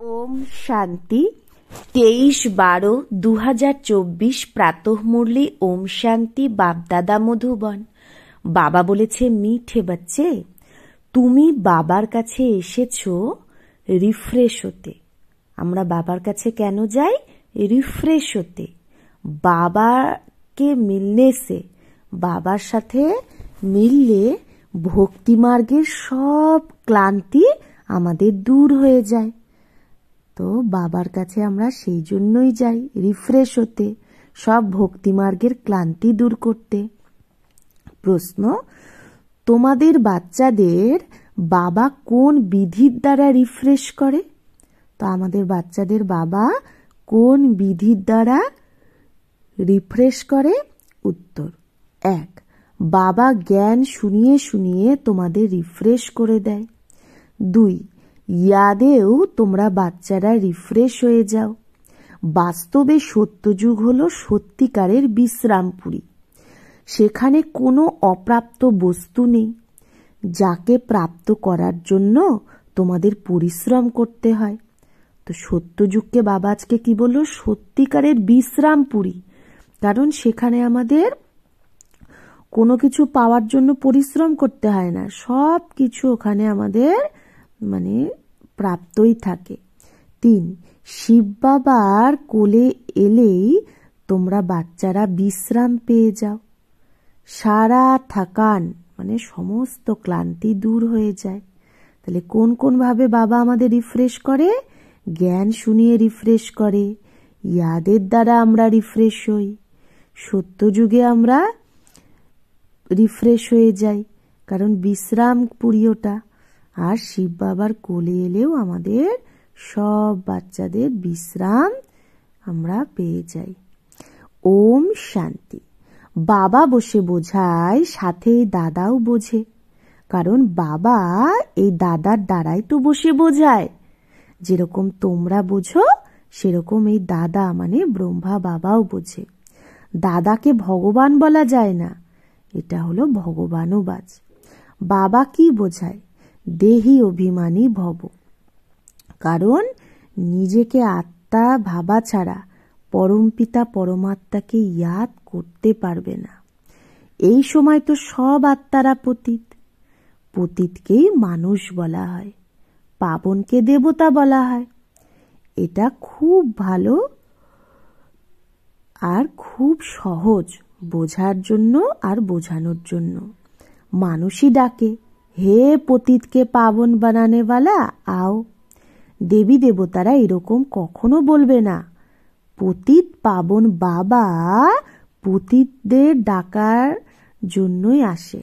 ओम शांति 23/12/2024 प्रातः मुरली ओम शांति बापदादा मधुबन। বাবা বলেছে, মিঠে বাচ্চে, তুমি বাবার কাছে এসেছো রিফ্রেশ হতে। আমরা বাবার কাছে কেন যাই? রিফ্রেশ হতে, বাবাকে মিলনে সে, বাবার সাথে মিললে ভক্তি মার্গের সব ক্লান্তি আমাদের দূর হয়ে যায়। তো বাবার কাছে আমরা সেই জন্যই যাই, রিফ্রেশ হতে, সব ভক্তি মার্গের ক্লান্তি দূর করতে। প্রশ্ন, তোমাদের বাচ্চাদের বাবা কোন বিধির দ্বারা রিফ্রেশ করে? তো আমাদের বাচ্চাদের বাবা কোন বিধির দ্বারা রিফ্রেশ করে? উত্তর 1, বাবা জ্ঞান শুনিয়ে শুনিয়ে তোমাদের রিফ্রেশ করে দেয়। 2, ইয়াদেও তোমরা বাচ্চারা রিফ্রেশ হয়ে যাও। বাস্তবে সত্যযুগ হলো সত্যিকারের বিশ্রামপুরী। সেখানে কোনো অপ্রাপ্ত বস্তু নেই, যাকে প্রাপ্ত করার জন্য তোমাদের পরিশ্রম করতে হয়। তো সত্যযুগকে বাবা আজকে কি বললো? সত্যিকারের বিশ্রামপুরী। কারণ সেখানে আমাদের কোনো কিছু পাওয়ার জন্য পরিশ্রম করতে হয় না, সব কিছু ওখানে আমাদের প্রাপ্তই থাকে। 3, শিব বাবার কোলে এলেই তোমরা বাচ্চারা বিশ্রাম পেয়ে যাও। সারা থাকান সমস্ত ক্লান্তি দূর হয়ে যায়। তাহলে কোন কোন ভাবে বাবা আমাদের রিফ্রেশ করে? জ্ঞান শুনিয়ে রিফ্রেশ করে, ইয়াদের দ্বারা আমরা রিফ্রেশ হই, সত্যযুগে আমরা রিফ্রেশ হয়ে যাই, কারণ বিশ্রাম পুরীটা। আর শিব বাবার কোলে এলেও আমাদের সব বাচ্চাদের বিশ্রাম আমরা পেয়ে যাই। ওম শান্তি। বাবা বসে বোঝায়, সাথে দাদাও বোঝে, কারণ বাবা এই দাদার দ্বারাই তো বসে বোঝায়। যেরকম তোমরা বোঝো সেরকম এই দাদা ব্রহ্মা বাবাও বোঝে। দাদাকে ভগবান বলা যায় না, এটা হলো ভগবানবাজ। বাবা কি বোঝায়? দেহি অভিমানী ভব, কারণ নিজেকে আত্মা ভাবা ছাড়া পরমপিতা পরমাত্মাকে ইয়াদ করতে পারবে না। এই সময় তো সব আত্মারা পতিত, পতিতকেই মানুষ বলা হয়, পাবনকে দেবতা বলা হয়। এটা খুব ভালো আর খুব সহজ বোঝার জন্য আর বোঝানোর জন্য। মানুষই ডাকে, হে পতিতকে পাবন বানানে वाला আও। দেবী দেবতারা এরকম কখনো বলবে না। পতিত পাবন বাবা পতিতদের ডাকার জন্যই আসে।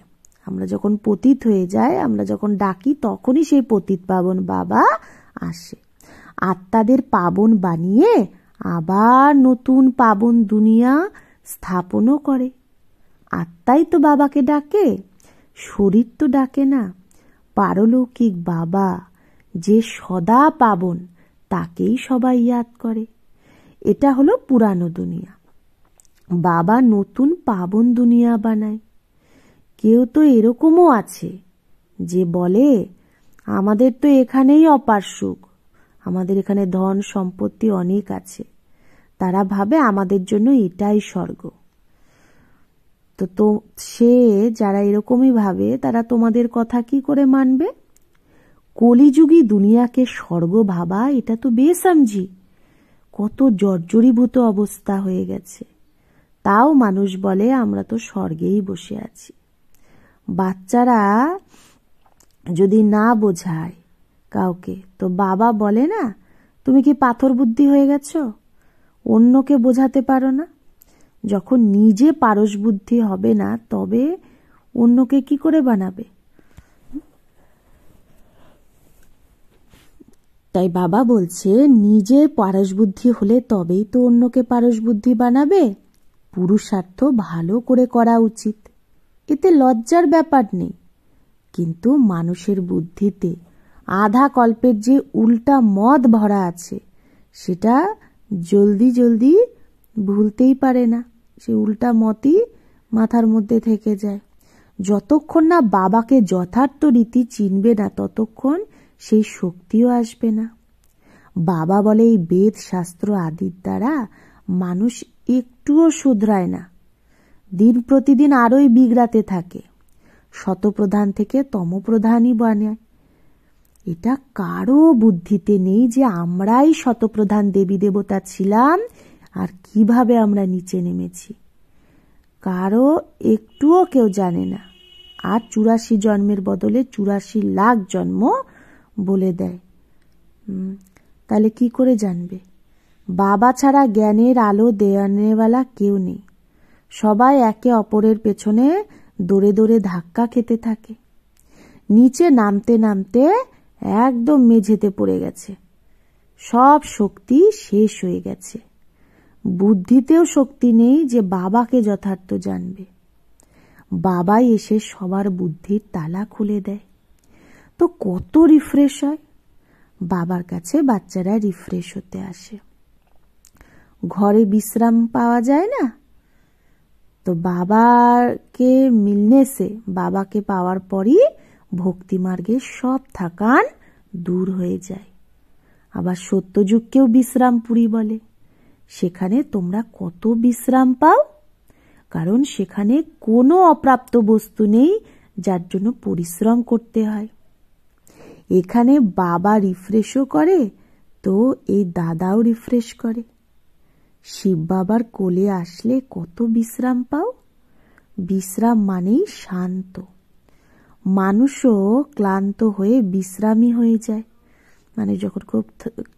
আমরা যখন পতিত হয়ে যাই, আমরা যখন ডাকি, তখনই সেই পতিত পাবন বাবা আসে। আত্মাদের পাবন বানিয়ে আবার নতুন পাবন দুনিয়া স্থাপনও করে। আত্মাই তো বাবাকে ডাকে, শরীর তো ডাকে না। পারলৌকিক বাবা যে সদা পাবন, তাকেই সবাই ইয়াদ করে। এটা হলো পুরানো দুনিয়া। বাবা নতুন পাবন দুনিয়া বানায়। কেউ তো এরকমও আছে যে বলে, আমাদের তো এখানেই অপার সুখ, আমাদের এখানে ধন সম্পত্তি অনেক আছে। তারা ভাবে আমাদের জন্য এটাই স্বর্গ। তো সে যারা এরকমই ভাবে, তারা তোমাদের কথা কি করে মানবে? কলিযুগী দুনিয়াকে স্বর্গ ভাবা, এটা তো বেসমঝি। কত জর্জরীভূত অবস্থা হয়ে গেছে, তাও মানুষ বলে আমরা তো স্বর্গেই বসে আছি। বাচ্চারা যদি না বোঝায় কাউকে, তো বাবা বলে না, তুমি কি পাথর বুদ্ধি হয়ে গেছো, অন্যকে বোঝাতে পারো না? যখন নিজে পারস বুদ্ধি হবে না, তবে অন্যকে কি করে বানাবে? তাই বাবা বলছে, নিজে পারস বুদ্ধি হলে তবেই তো অন্যকে পারস বুদ্ধি বানাবে। পুরুষার্থ ভালো করে করা উচিত, এতে লজ্জার ব্যাপার নেই। কিন্তু মানুষের বুদ্ধিতে আধা কল্পের যে উল্টা মদ ভরা আছে, সেটা জলদি জলদি ভুলতেই পারে না। সে উল্টা মতই মাথার মধ্যে থেকে যায়। যতক্ষণ না বাবাকে যথার্থ রীতি চিনবে না, ততক্ষণ সেই শক্তিও আসবে না। বাবা বলে এই বেদ শাস্ত্র আদির দ্বারা মানুষ একটুও শুধরায় না, দিন প্রতিদিন আরোই বিগড়াতে থাকে, শতপ্রধান থেকে তমপ্রধানই বানায়। এটা কারো বুদ্ধিতে নেই যে আমরাই শতপ্রধান দেবী দেবতা ছিলাম আর কিভাবে আমরা নিচে নেমেছি, কারো একটুও কেউ জানে না। আর 84 জন্মের বদলে 84 লাখ জন্ম বলে দেয়। তাহলে কি করে জানবে? বাবা ছাড়া জ্ঞানের আলো দেওয়ানেওয়ালা কেউ নেই। সবাই একে অপরের পেছনে দৌড়ে দৌড়ে ধাক্কা খেতে থাকে। নিচে নামতে নামতে একদম মেঝেতে পড়ে গেছে, সব শক্তি শেষ হয়ে গেছে। বুদ্ধিতেও শক্তি নেই যে বাবাকে যথার্থ জানবে। বাবাই এসে সবার বুদ্ধির তালা খুলে দেয়। তো কত রিফ্রেশ হয়। বাবার কাছে বাচ্চারা রিফ্রেশ হতে আসে। ঘরে বিশ্রাম পাওয়া যায় না, তো বাবাকে মিলনে সে, বাবাকে পাওয়ার পরই ভক্তি মার্গের সব থাকান দূর হয়ে যায়। আবার সত্যযুগকেও বিশ্রামপুরী বলে। সেখানে তোমরা কত বিশ্রাম পাও, কারণ সেখানে কোনো অপ্রাপ্ত বস্তু নেই যার জন্য পরিশ্রম করতে হয়। এখানে বাবা রিফ্রেশও করে, তো এই দাদাও রিফ্রেশ করে। শিব বাবার কোলে আসলে কত বিশ্রাম পাও। বিশ্রাম মানেই শান্ত। মানুষও ক্লান্ত হয়ে বিশ্রামী হয়ে যায়, মানে যখন খুব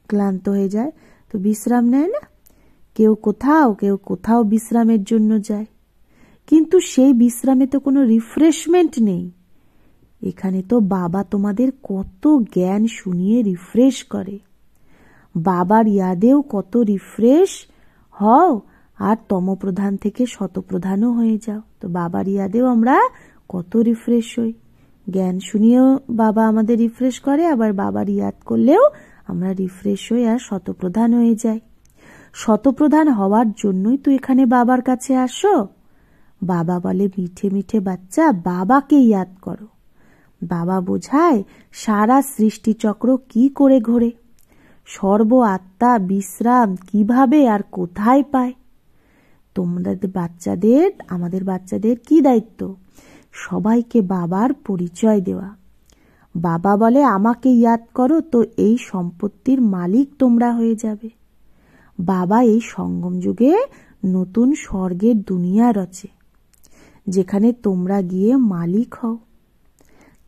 ক্লান্ত হয়ে যায় তো বিশ্রাম নেয় না। কেউ কোথাও বিশ্রামের জন্য যায়, কিন্তু সেই বিশ্রামে তো কোনো রিফ্রেশমেন্ট নেই। এখানে তো বাবা তোমাদের কত জ্ঞান শুনিয়ে রিফ্রেশ করে। বাবার ইয়াদেও কত রিফ্রেশ হও, আর তমপ্রধান থেকে শতপ্রধানও হয়ে যাও। তো বাবার ইয়াদেও আমরা কত রিফ্রেশ হই। জ্ঞান শুনিয়েও বাবা আমাদের রিফ্রেশ করে, আবার বাবার ইয়াদ করলেও আমরা রিফ্রেশ হই আর শতপ্রধান হয়ে যাই। শতপ্রধান হওয়ার জন্যই তো এখানে বাবার কাছে আসো। বাবা বলে, মিঠে মিঠে বাচ্চা, বাবাকে ইয়াদ করো। বাবা বোঝায় সারা সৃষ্টিচক্র কি করে ঘোরে, সর্ব আত্মা বিশ্রাম কিভাবে আর কোথায় পায়। আমাদের বাচ্চাদের কি দায়িত্ব? সবাইকে বাবার পরিচয় দেওয়া। বাবা বলে, আমাকে ইয়াদ করো তো এই সম্পত্তির মালিক তোমরা হয়ে যাবে। বাবা এই সঙ্গম যুগে নতুন স্বর্গের দুনিয়া রচে, যেখানে তোমরা গিয়ে মালিক হও।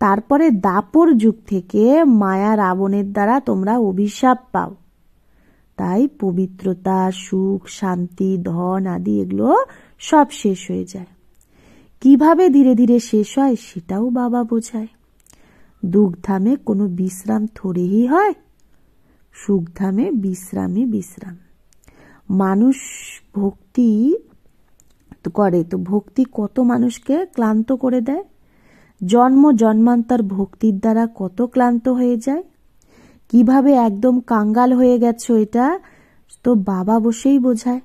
তারপরে দাপর যুগ থেকে মায়া রাবণের দ্বারা তোমরা অভিশাপ পাও। তাই পবিত্রতা, সুখ, শান্তি, ধন আদি এগুলো সব শেষ হয়ে যায়। কিভাবে ধীরে ধীরে শেষ হয় সেটাও বাবা বোঝায়। দুঃখধামে কোনো বিশ্রাম থোড়েই হয়, সুখধামে বিশ্রামই বিশ্রাম। মানুষ ভক্তি করে, তো ভক্তি কত মানুষকে ক্লান্ত করে দেয়। জন্ম জন্মান্তর ভক্তির দ্বারা কত ক্লান্ত হয়ে যায়। কিভাবে একদম কাঙ্গাল হয়ে গেছো এটা তো বাবা বসেই বোঝায়।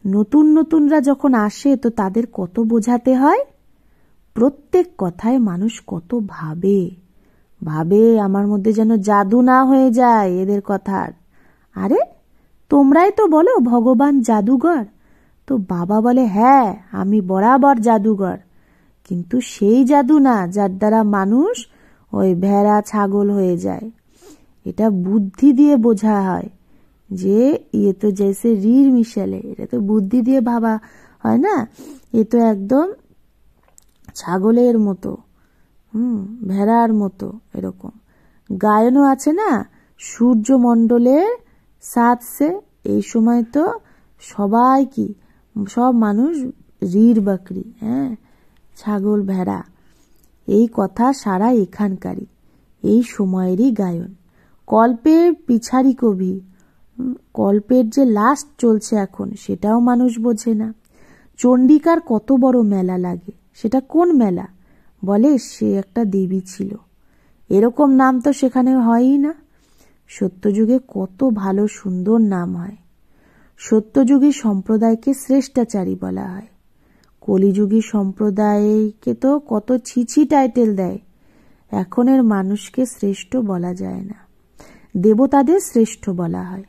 নতুন নতুনরা যখন আসে তো তাদের কত বোঝাতে হয়। প্রত্যেক কথায় মানুষ কত ভাবে আমার মধ্যে যেন জাদু না হয়ে যায় এদের কথার। আরে তোমরাই তো বলো ভগবান জাদুঘর। তো বাবা বলে, হ্যাঁ আমি বরাবর জাদুঘর, কিন্তু সেই জাদু না যার দ্বারা মানুষ ওই ভেড়া ছাগল হয়ে যায়। এটা বুদ্ধি দিয়ে বোঝা হয় যে ইয়ে তো জেসে রির মিশালে, এটা তো বুদ্ধি দিয়ে ভাবা হয় না। এ তো একদম ছাগলের মতো, ভেড়ার মতো এরকম। গায়নও আছে না, সূর্যমণ্ডলের সাথে এই সময় তো সবাই সব মানুষ রির বাকরি, ছাগল ভেড়া, এই কথা সারা এখানকারই এই সময়েরই গায়ন। কল্পের পিছারি কবি, কল্পের যে লাস্ট চলছে এখন সেটাও মানুষ বোঝে না। চণ্ডিকার কত বড় মেলা লাগে, সেটা কোন মেলা? বলে সে একটা দেবী ছিল, এরকম নাম তো সেখানে হয়ই না। সত্যযুগে কত ভালো সুন্দর নাম হয়। সত্যযুগী সম্প্রদায়কে শ্রেষ্ঠাচারী বলা হয়। কলিযুগী সম্প্রদায়কে তো কত ছিছি টাইটেল দেয়। এখনের মানুষকে শ্রেষ্ঠ বলা যায় না। দেবতাদের শ্রেষ্ঠ বলা হয়।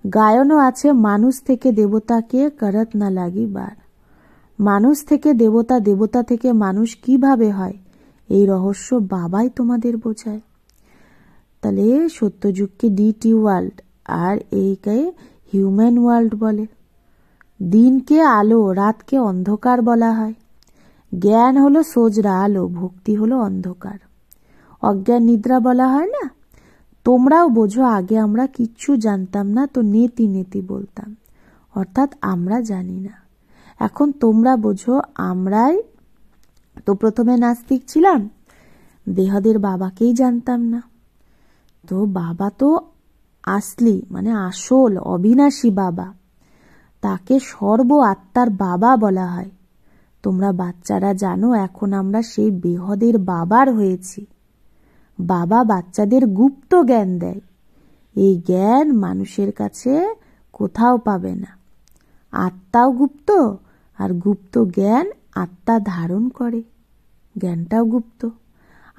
গায়নও আছে, মানুষ থেকে দেবতাকে করত না লাগি বার। মানুষ থেকে দেবতা, দেবতা থেকে মানুষ কিভাবে হয় এই রহস্য বাবাই তোমাদের বোঝায়। তাহলে সত্যযুগকে ডিটি ওয়ার্ল্ড আর এইকে হিউম্যান ওয়ার্ল্ড বলে। দিনকে আলো, রাতকে অন্ধকার বলা হয়। জ্ঞান হলো সোজরা আলো, ভক্তি হলো অন্ধকার। অজ্ঞান নিদ্রা বলা হয় না। তোমরাও বোঝো, আগে আমরা কিচ্ছু জানতাম না, তো নেতি নেতি বলতাম, অর্থাৎ আমরা জানি না। এখন তোমরা বোঝো, আমরাই তো প্রথমে নাস্তিক ছিলাম, দেহদের বাবাকেই জানতাম না। তো বাবা তো আসলি মানে আসল অবিনাশী বাবা, তাকে সর্ব আত্মার বাবা বলা হয়। তোমরা বাচ্চারা জানো, এখন আমরা সেই বেহদের বাবার হয়েছি। বাবা বাচ্চাদের গুপ্ত জ্ঞান দেয়। এই জ্ঞান মানুষের কাছে কোথাও পাবে না। আত্মাও গুপ্ত, আর গুপ্ত জ্ঞান আত্মা ধারণ করে, জ্ঞানটাও গুপ্ত।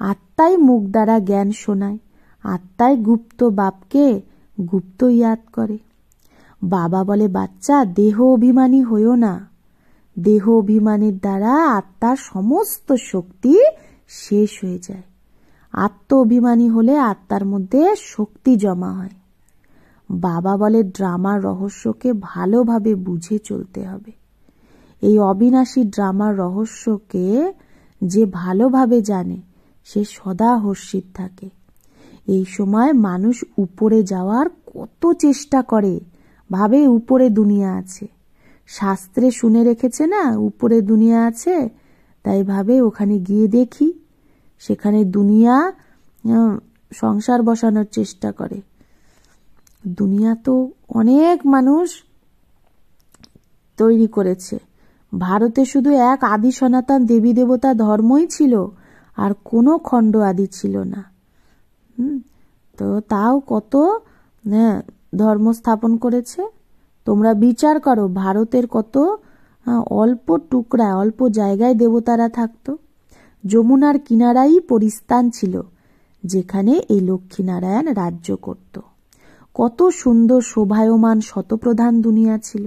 আত্মাই মুখ দ্বারা জ্ঞান শোনায়, আত্মাই গুপ্ত বাপকে গুপ্ত ইয়াদ করে। বাবা বলে, বাচ্চা দেহ অভিমানী হইও না। দেহ অভিমানের দ্বারা আত্মার সমস্ত শক্তি শেষ হয়ে যায়। আত্ম অভিমানী হলে আত্মার মধ্যে শক্তি জমা হয়। বাবা বলে, ড্রামার রহস্যকে ভালোভাবে বুঝে চলতে হবে। এই অবিনাশী ড্রামার রহস্যকে যে ভালোভাবে জানে সে সদা হর্ষিত থাকে। এই সময় মানুষ উপরে যাওয়ার কত চেষ্টা করে, ভাবে উপরে দুনিয়া আছে। শাস্ত্রে শুনে রেখেছে না উপরে দুনিয়া আছে, তাই ভাবে ওখানে গিয়ে দেখি। সেখানে দুনিয়া সংসার বসানোর চেষ্টা করে। দুনিয়া তো অনেক মানুষ তৈরি করেছে। ভারতে শুধু এক আদি সনাতন দেবী দেবতা ধর্মই ছিল, আর কোনো খণ্ড আদি ছিল না। তো তাও কত ধর্ম স্থাপন করেছে। তোমরা বিচার করো, ভারতের কত অল্প টুকরা, অল্প জায়গায় দেবতারা থাকতো। যমুনার কিনারাই পরিস্থান ছিল, যেখানে এই লক্ষ্মীনারায়ণ রাজ্য করত। কত সুন্দর শোভায়মান শতপ্রধান দুনিয়া ছিল,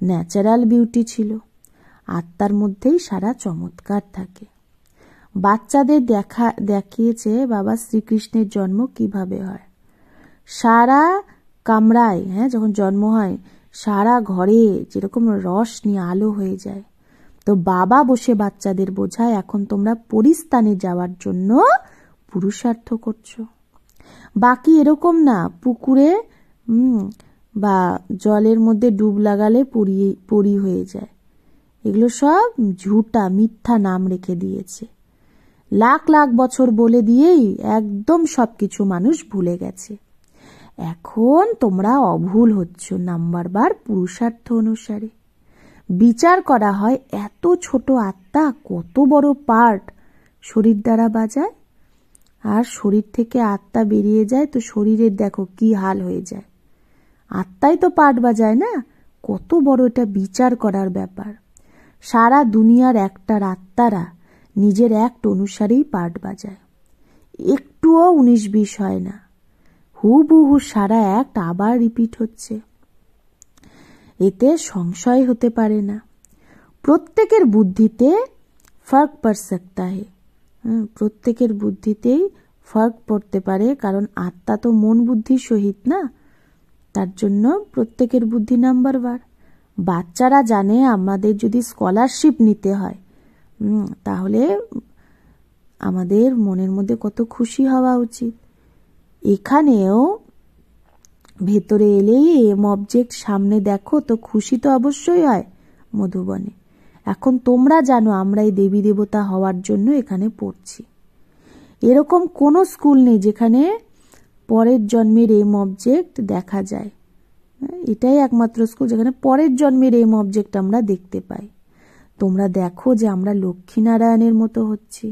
ন্যাচারাল বিউটি ছিল। আত্মার মধ্যেই সারা চমৎকার থাকে। বাচ্চাদের দেখিয়েছে বাবা শ্রীকৃষ্ণের জন্ম কিভাবে হয়। সারা কামরায় যখন জন্ম হয়, সারা ঘরে যেরকম রোশনি আলো হয়ে যায়। তো বাবা বসে বাচ্চাদের বোঝায়, এখন তোমরা পরিস্থানে যাওয়ার জন্য পুরুষার্থ করছো। বাকি এরকম না, পুকুরে বা জলের মধ্যে ডুব লাগালে পরি হয়ে যায়। এগুলো সব ঝুটা মিথ্যা নাম রেখে দিয়েছে। লাখ লাখ বছর বলে দিয়েই একদম সবকিছু মানুষ ভুলে গেছে। এখন তোমরা অভুল হচ্ছ নাম্বারবার পুরুষার্থ অনুসারে। বিচার করা হয়, এত ছোট আত্মা কত বড় পার্ট শরীর দ্বারা বাজায়, আর শরীর থেকে আত্মা বেরিয়ে যায় তো শরীরের দেখো কি হাল হয়ে যায়। আত্মাই তো পার্ট বাজায় না, কত বড় এটা বিচার করার ব্যাপার। সারা দুনিয়ার একটার আত্মারা নিজের অ্যাক্ট অনুসারেই পার্ট বাজায়, একটুও 19-20 হয় না। হুবহু সারা অ্যাক্ট আবার রিপিট হচ্ছে, এতে সংশয় হতে পারে না। প্রত্যেকের বুদ্ধিতে ফার্ক পড় সকতা হে, প্রত্যেকের বুদ্ধিতেই ফার্ক পড়তে পারে, কারণ আত্মা তো মন বুদ্ধির সহিত না, তার জন্য প্রত্যেকের বুদ্ধি নাম্বারবার। বাচ্চারা জানে আমাদের যদি স্কলারশিপ নিতে হয় তাহলে আমাদের মনের মধ্যে কত খুশি হওয়া উচিত। এখানেও ভেতরে এলেই এম অবজেক্ট সামনে দেখো তো খুশি তো অবশ্যই হয় মধুবনে। এখন তোমরা জানো আমরা এই দেবী দেবতা হওয়ার জন্য এখানে পড়ছি। এরকম কোনো স্কুল নেই যেখানে পরের জন্মের এম অবজেক্ট দেখা যায়। এটাই একমাত্র স্কুল যেখানে পরের জন্মের এম অবজেক্ট আমরা দেখতে পাই। তোমরা দেখো যে আমরা লক্ষ্মীনারায়ণের মতো হচ্ছি।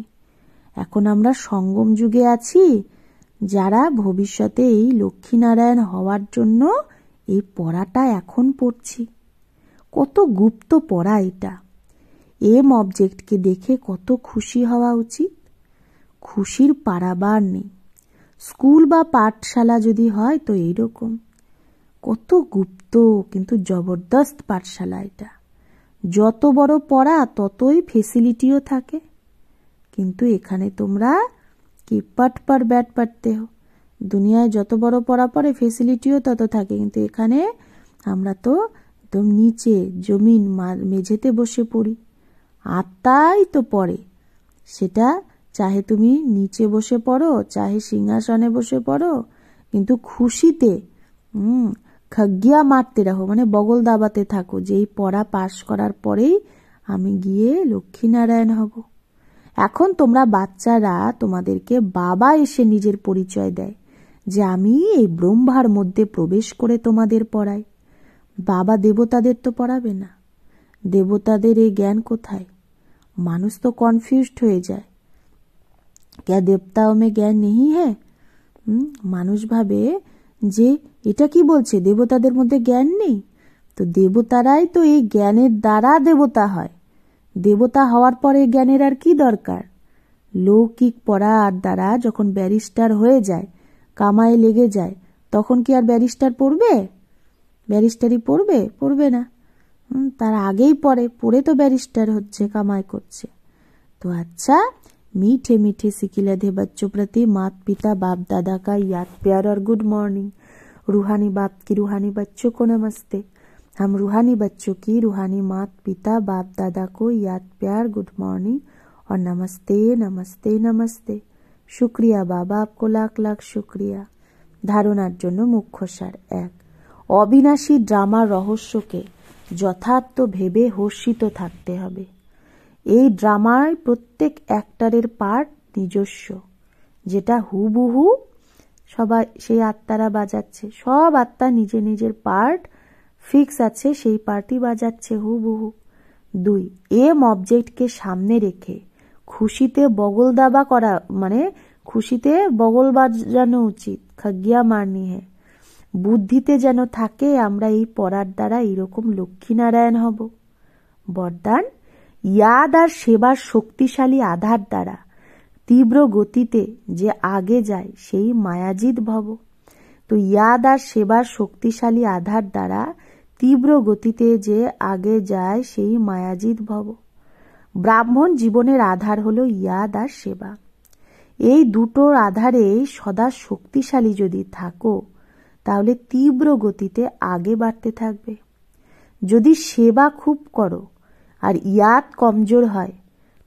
এখন আমরা সঙ্গম যুগে আছি, যারা ভবিষ্যতে এই লক্ষ্মীনারায়ণ হওয়ার জন্য এই পড়াটা এখন পড়ছি। কত গুপ্ত পড়া এটা। এম অবজেক্টকে দেখে কত খুশি হওয়া উচিত। খুশির পারাবার নেই। স্কুল বা পাঠশালা যদি হয় তো এইরকম, কত গুপ্ত কিন্তু জবরদস্ত পাঠশালা এটা। যত বড় পড়া ততই ফেসিলিটিও থাকে, কিন্তু এখানে তোমরা কি পট পর ব্যাট পড়তে হো। দুনিয়ায় যত বড় পড়া পড়ে ফেসিলিটিও তত থাকে, কিন্তু এখানে আমরা তো একদম নিচে জমিন মেঝেতে বসে পড়ি। আত্মাই তো পড়ে, সেটা চাহে তুমি নিচে বসে পড়ো চাহে সিংহাসনে বসে পড়ো, কিন্তু খুশিতে খগ্গিয়া মারতে রাখো, মানে বগল দাবাতে থাকো যে এই পড়া পাশ করার পরেই আমি গিয়ে লক্ষ্মীনারায়ণ হব। এখন তোমরা বাচ্চারা তোমাদেরকে বাবা এসে নিজের পরিচয় দেয় যে আমি এই ব্রহ্মার মধ্যে প্রবেশ করে তোমাদের পড়াই। বাবা দেবতাদের তো পড়াবে না, দেবতাদের এই জ্ঞান কোথায়? মানুষ তো কনফিউজড হয়ে যায়, क्या देवताओं में ज्ञान नहीं है? মানুষ ভাবে যে এটা কি বলছে, দেবতাদের মধ্যে জ্ঞান নেই? তো দেবতারাই তো এই জ্ঞানের দ্বারা দেবতা হয়। দেবতা হওয়ার পরে জ্ঞানের আর কি দরকার? লৌকিক পড়ার দ্বারা যখন ব্যারিস্টার হয়ে যায়, কামায় লেগে যায়, তখন কি আর ব্যারিস্টার পড়বে? ব্যারিস্টারি পড়বে? পড়বে না। তার আগেই পড়ে তো ব্যারিস্টার হচ্ছে, कामाई করছে। तो अच्छा, मीठे मीठे सिकिलधे बच्चों प्रति माता पिता बाप दादा का याद प्यार और गुड मॉर्निंग। रूहानी बाप की रूहानी बच्चों को नमस्ते। हम रूहानी बच्चों की रूहानी माता पिता बाप दादा को याद प्यार गुड मॉर्निंग और नमस्ते नमस्ते नमस्ते। शुक्रिया बाबा, आपको लाख लाख शुक्रिया। धारणार जन्य मुख्य सार एक, अविनाशी ड्रामार रहस्यके যথার্থ ভেবে হর্ষিত থাকতে হবে। এই ড্রামায় প্রত্যেক অ্যাক্টরের পার্ট নিজস্ব, যেটা হুবহু সবাই সেই আত্মারা বাজাচ্ছে। সব আত্মা নিজে নিজের পার্ট ফিক্স আছে, সেই পার্টই বাজাচ্ছে হুবহু। 2, এম অবজেক্টকে সামনে রেখে খুশিতে বগল দাবা করা, মানে খুশিতে বগল বাজানো উচিত, খগ্গিয়া মারনি হে। বুদ্ধিতে যেন থাকে আমরা এই পড়ার দ্বারা এইরকম লক্ষ্মীনারায়ণ হব। বরদান, ইয়াদ আর সেবার শক্তিশালী আধার দ্বারা তীব্র গতিতে যে আগে যায় সেই মায়াজিৎ ভব। তো ইয়াদ আর সেবার শক্তিশালী আধার দ্বারা তীব্র গতিতে যে আগে যায় সেই মায়াজিৎ ভব। ব্রাহ্মণ জীবনের আধার হলো ইয়াদ আর সেবা। এই দুটোর আধারে সদা শক্তিশালী যদি থাকো তাহলে তীব্র গতিতে আগে বাড়তে থাকবে। যদি সেবা খুব করো আর ইয়াদ কমজোর হয়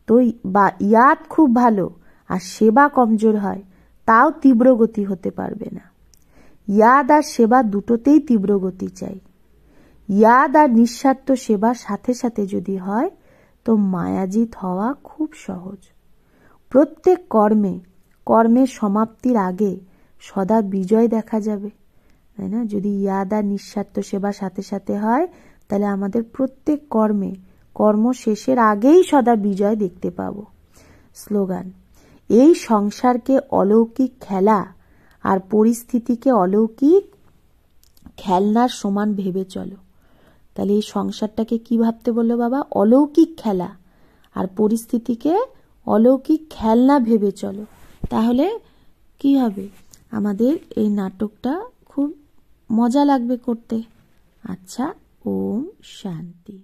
তো, বা ইয়াদ খুব ভালো আর সেবা কমজোর হয়, তাও তীব্র গতি হতে পারবে না। ইয়াদ আর সেবা দুটোতেই তীব্র গতি চাই। ইয়াদ আর নিঃস্বার্থ সেবা সাথে সাথে যদি হয় তো মায়াজিৎ হওয়া খুব সহজ। প্রত্যেক কর্মের সমাপ্তির আগে সদা বিজয় দেখা যাবে, তাই না? যদি ইয়াদ আর নিঃস্বার্থ সেবা সাথে সাথে হয় তাহলে আমাদের প্রত্যেক কর্ম শেষের আগেই সদা বিজয় দেখতে পাবো। স্লোগান, এই সংসারকে অলৌকিক খেলা আর পরিস্থিতিকে অলৌকিক খেলনার সমান ভেবে চলো। তাহলে এই সংসারটাকে কি ভাবতে বললো বাবা? অলৌকিক খেলা আর পরিস্থিতিকে অলৌকিক খেলনা ভেবে চলো। তাহলে কি হবে? আমাদের এই নাটকটা খুব মজা লাগবে করতে। আচ্ছা, ওম শান্তি।